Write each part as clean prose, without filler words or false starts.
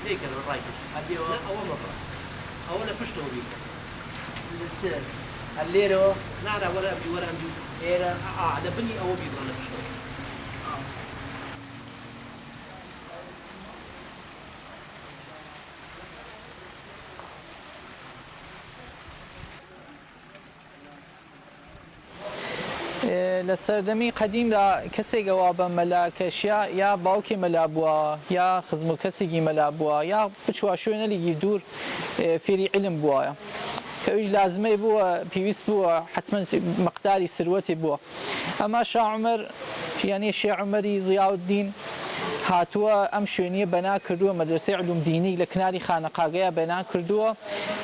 ليك انا رايك هدي لا اول مره اول فشته بيك الليرو لا لا ولا ابي ولا ابي ليرة على بني او بيض انا فشته لسردمي قديم لا كسي جوابا ملا كشيا يا باوكي ملا بوا يا خزمو كسي ملا بوا يا بتشوا شو اللي يدور في علم بوا كويج لازمه بوا بيوس بوا حتما مقداري ثروتي بوا اما شاه عمر يعني شاه عمري ضياء الدين هاتوا ام شوێنیە بەنا کردووە مەدرسەی علوم دینی لە کناری خانەقاگەیە بەنا کردووە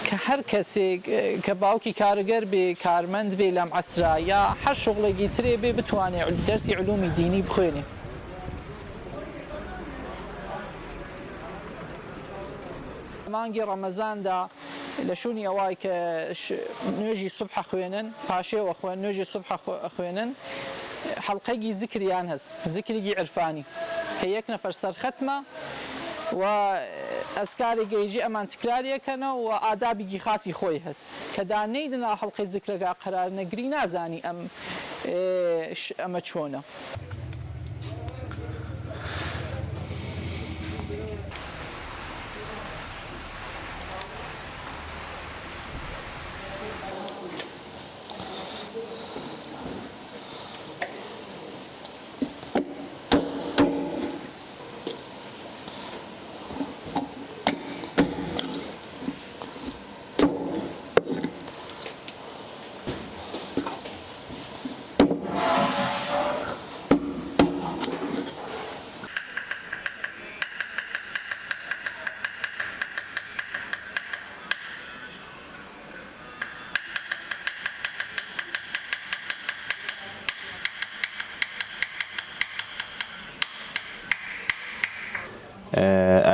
کە هەر کەسێک کە باوکی کارگەر بێ کارمەند بێ لەم عەسرا یا هەر شوغڵێکی ترێ بێ بتوانێت دەرسی علومی دینی بخوێنێ. مانگی ڕەمەزاندا لە شوونی ئەوای کە نوێژی سوبح خوێنن پاشێوە خوێن نوێژی سوبح خوێنن حەڵقەیەکی زیکریان هەست زیکرێکی عرفانی کە یەک نەفەر سەرخەتمە و ئەسکاری گەیژی ئەمان تکراریەکەنەوە و ئادابێکی خاصی خۆی هەست کە دانەیدن حەڵقەی زیکرەکە قەرار نەگری نازانی ئەمە چۆنە.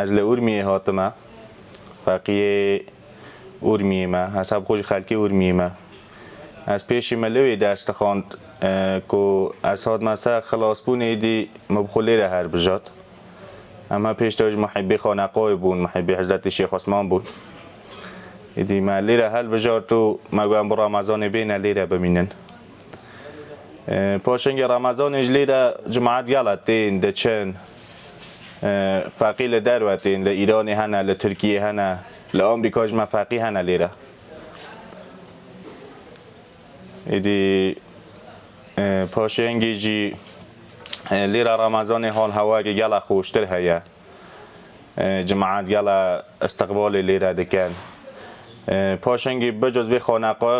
از لورمیه هاتمه فقیه اورمیه ما حساب خوش خلکی اورمیه ما از پیش ملوی درست خواند که از هات مسا خلاص بونه دی مبخولی را هر بجات اما پیش تاج محبی خانقای بون محبی حضرت شیخ عثمان بون دی ما لیره هل بجات تو مگویم با رمضان بین لیره بمینن پاشنگ رمضان لیره جماعت گلتین دچن فقی لدروتین لإيران هنا لترکیه هنا لآمریکاش ما فقی هنا لیره ایدی پاشنگی جی لیره رمضان حال هوا گل خوشتر هیا جماعت گل استقبال لیره دکن پاشنگی بجز به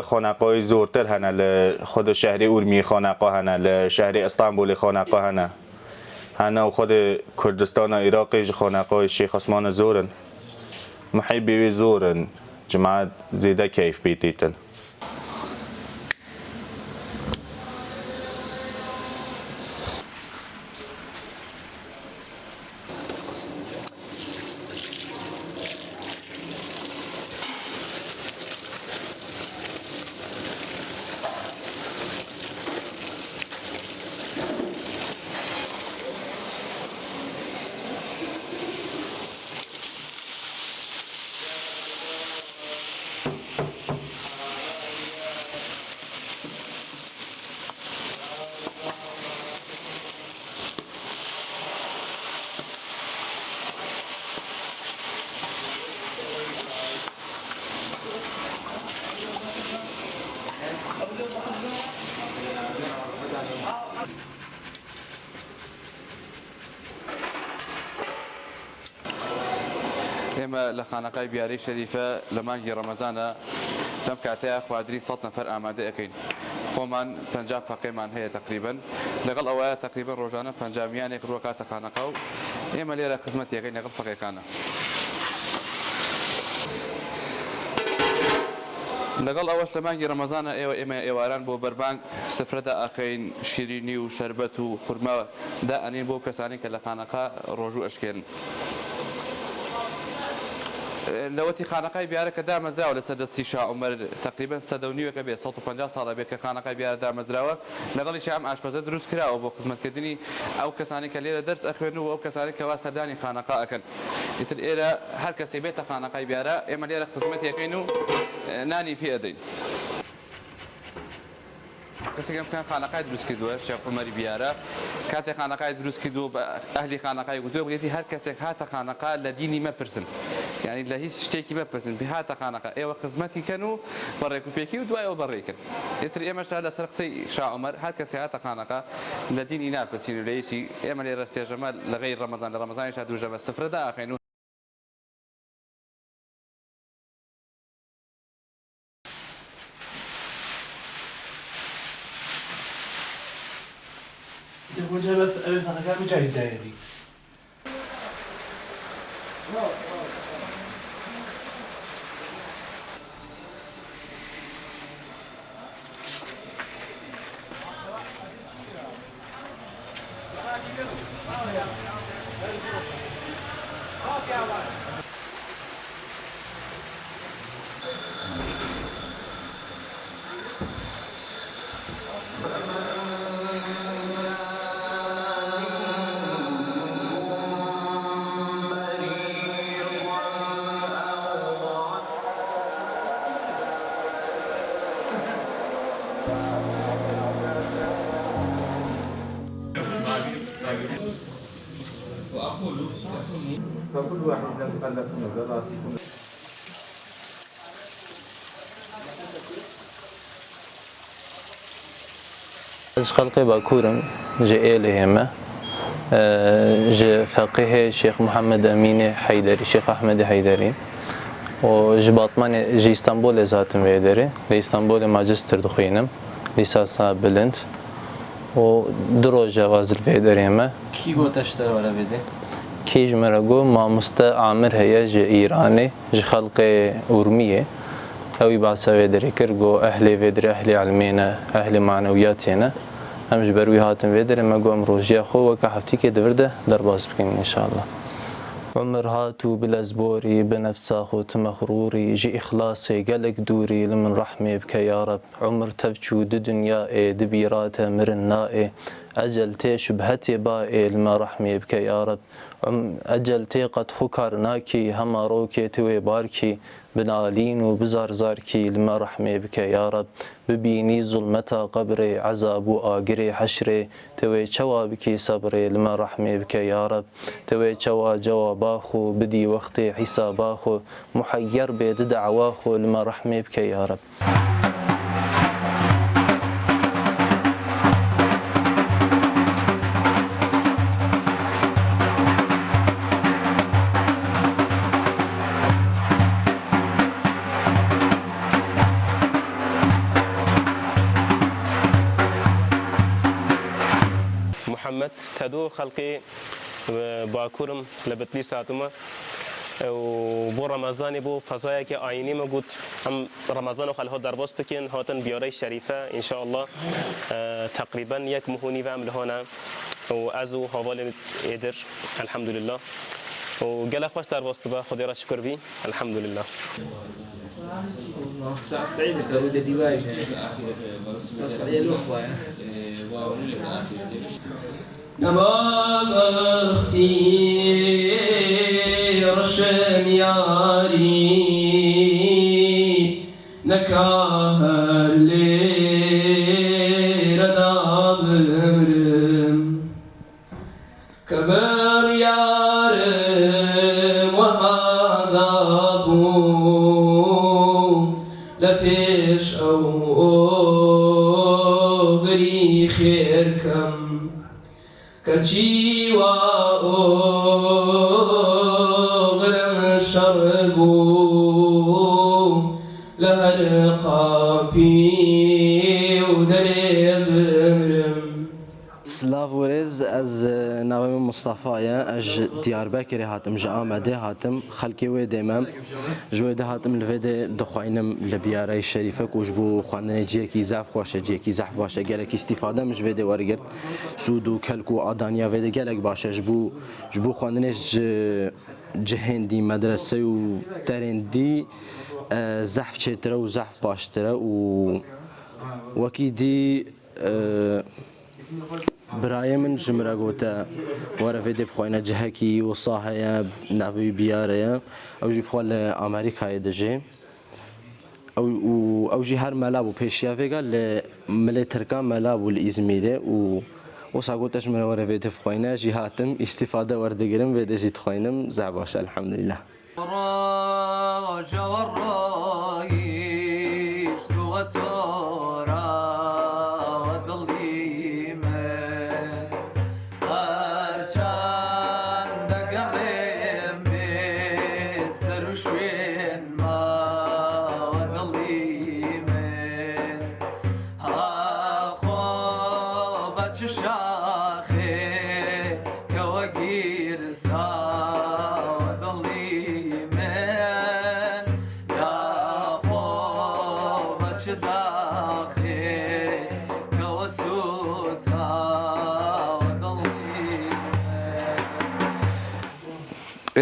خانقای زورتر هنا لخود شهر اورمی خانقا هنا لشهر استانبول خانقا هنا و خود کردستان و عراقی خانقای شیخ عثمان زورن محبی زورن جماعت زیده کیف بیتیتن. ئێمە لە خانەقای بیاری شەریفە لە مانگی ڕەمەزانە لەم کاتەیە خوادری 100 نەفەر ئامادە ئەەکەین خۆمان 50 فەقێمان هەیە تقریبن لەگەڵ ئەوەیە تقریبن ڕۆژانە 50میانێک ڕوە کاتە خانەقا و ئێمە لێرە خزمەتیەکەین لەگەڵ فەقێکانە لەگەڵ ئەوەش لە مانگی ڕەمەزانە ئێمە ئێواران بۆ بەربانگ سفرەدا ئەخەین شیرینی و شەربەت و خورما دائەنین بۆ کەسانی کە لە خانەقا ڕۆژوو ئەشکێن لەوەتی خانەقای بیارە کە دامەزراوە لەسەر دەستی شاه عومەر تقریبا 109 بێ 150 ساڵە بێت کە خانەقای بیارە دامەزراوە لەگەڵیش ئەم ئاشپەزە دروست کراوە بۆ خزمەتکردنی ئەو کەسانی کە لێرە دەرس ئەخوێن و ئەو کەسانی کەوا سەردانی خانەقا ئەکەن ئیتر ئێرە هەر کەسێ بێتە خانەقای بیارە ئێمە لێرە خزمەتێکەکەین و نانی پێ ئەدەین. کەسێکم کە خانەقای دروست کردووە شێخ عومەری بیارە کاتێک خانەقای دروست کردو بە ئەهلی خانەقای گوتووە بڵێتی هەر کەسێک هاتە خانەقا لە دینی مەپرسن، یعنی لە هیچ شتێکی مەپرسن، هاتە خانەقا ئێوە خزمەتی کەن و بەڕێک و پێکی و دوایەوە بەڕێکن. ئێتر ئێمەش لەسەر قسەی شا عومەر هەر کەسێک هاتە خانەقا لە دینی ناپرسین و لە هیچی ئێمە لێرە سێژەمە لە غەیر ڕەمەزان لە ڕەمەزانیشا دووژەمە سفرەدا ئاخەین و وجبت أبي فنكان مجاهد دايري. فكل واحد يتكلف من راسكم. از خلقي باكورم جئالي هما فقيه شيخ محمد أمين حيدري شيخ أحمد حيدري وجباطمان جي اسطنبول ذاتم ويدري لإسطنبول ماجستر دخوينم لساسا بلند ودرو جواز الفيدري هما كي بو تشتر ولا بدي كيج مرقو ماموستا عامر هيا جي إيراني جي خلقي أورمية أوي بعسا ويدري كرقو أهلي فيدري أهلي علمينا أهلي معنوياتينا هم جبروي هاتم فيدري ما قو أمروجيا خو وكا حفتيكي دورده درباس بكين إن شاء الله عمر هاتو بالأزبوري بنفسا خو تمخروري جي إخلاصي قلق دوري لمن رحمي بك يا رب عمر تفجو دنيا دبيراته مرنائي أجل تي شبهتي بائي لما رحمي بك يا رب أجل تي قد خكرناكي هما روكي توي باركي بنالين وبزارزاركي لما رحمي بك يا رب ببيني ظلمتا قبري عذاب وآقري حشري توي شوابكي صبري لما رحمي بك يا رب توي شوا جواباخو بدي وقتي حساباخو محير بيد دعواخو لما رحمي بك يا رب محمد تدو خلقي باكورم لبتلي ساتما وبو رمضان بو فضايا كي عيني ما قلت هم رمضان وخلها درباس بكين هاتن بياري شريفة إن شاء الله تقريبا يك مهوني وعمل هنا وأزو حوالي يدر الحمد لله وقال خوش درباس تبا خدي را شكر بي الحمد لله سعيد كرودة ديواي سعيد الأخوة نبام اختير شمياري نكاها الليل رداب مرم كبر يارم وهذا بو لبيش أو غري خير كم كشي وغرم شربو لهرقابي ودرب مرم سلاف ورز از ناوی مصطفی اج دیاربکری هاتم جا آمده هاتم خلکی و دیمم جوی ده هاتم لویده دخواینم لبیاره شریفه کوش بو خواندن جیکی زعف خوشه جیکی زعف باشه گلک استفاده مش ویده ورگرد سود و کلک و آدانیا ویده گلک باشه جبو خواندنش جهندی مدرسه و ترندی زعف چتره و زعف باشتره و وکی دی برای من جمره گوته واره ویدی بخواینه جهکی و صاحیه نوی بیاره او جی بخوال امریکای دجی او جی هر ملابو پیشیا ویگا ملی ترکان ملابو الازمیره و ساقوتش من واره ویدی بخواینه جی هاتم استفاده ورده گرم ویدی جی تخواینم زعباش الحمدلله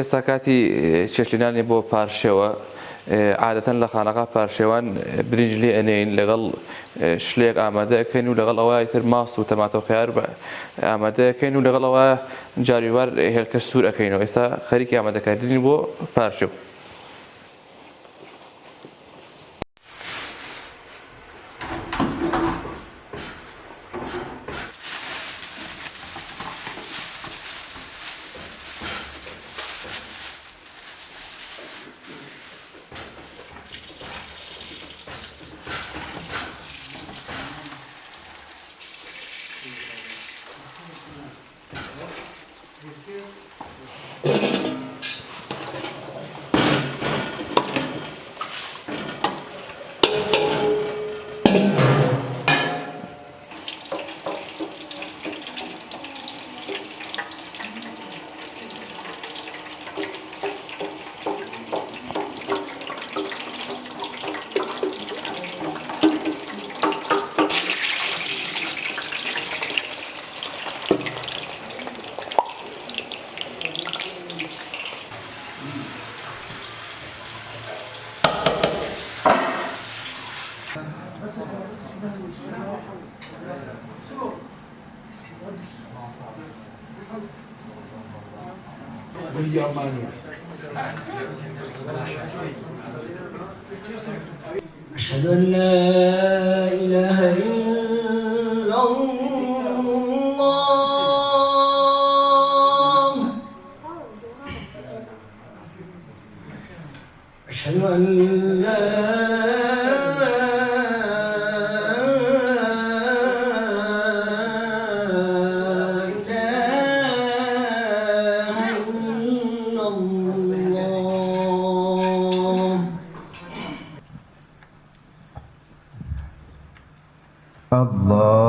ئێستا کاتی چێشلینانی بۆ پارشێوە عادەتەن لە خانەقا پارشێوان برنج لێ ئەنێین لەگەڵ شلێک ئامادەکەین و لەگەڵ ئەوە تر ماست و تەماتە و خیار ئامادەکەین و لەگەڵ ئەوە جاریوار هێلکە سوور ئەەکەینەوە. ئێستا خەریکی ئامادەکاردنی بۆ پارشێو. أشهد أن لا إله إلا الله أشهد أن لا الله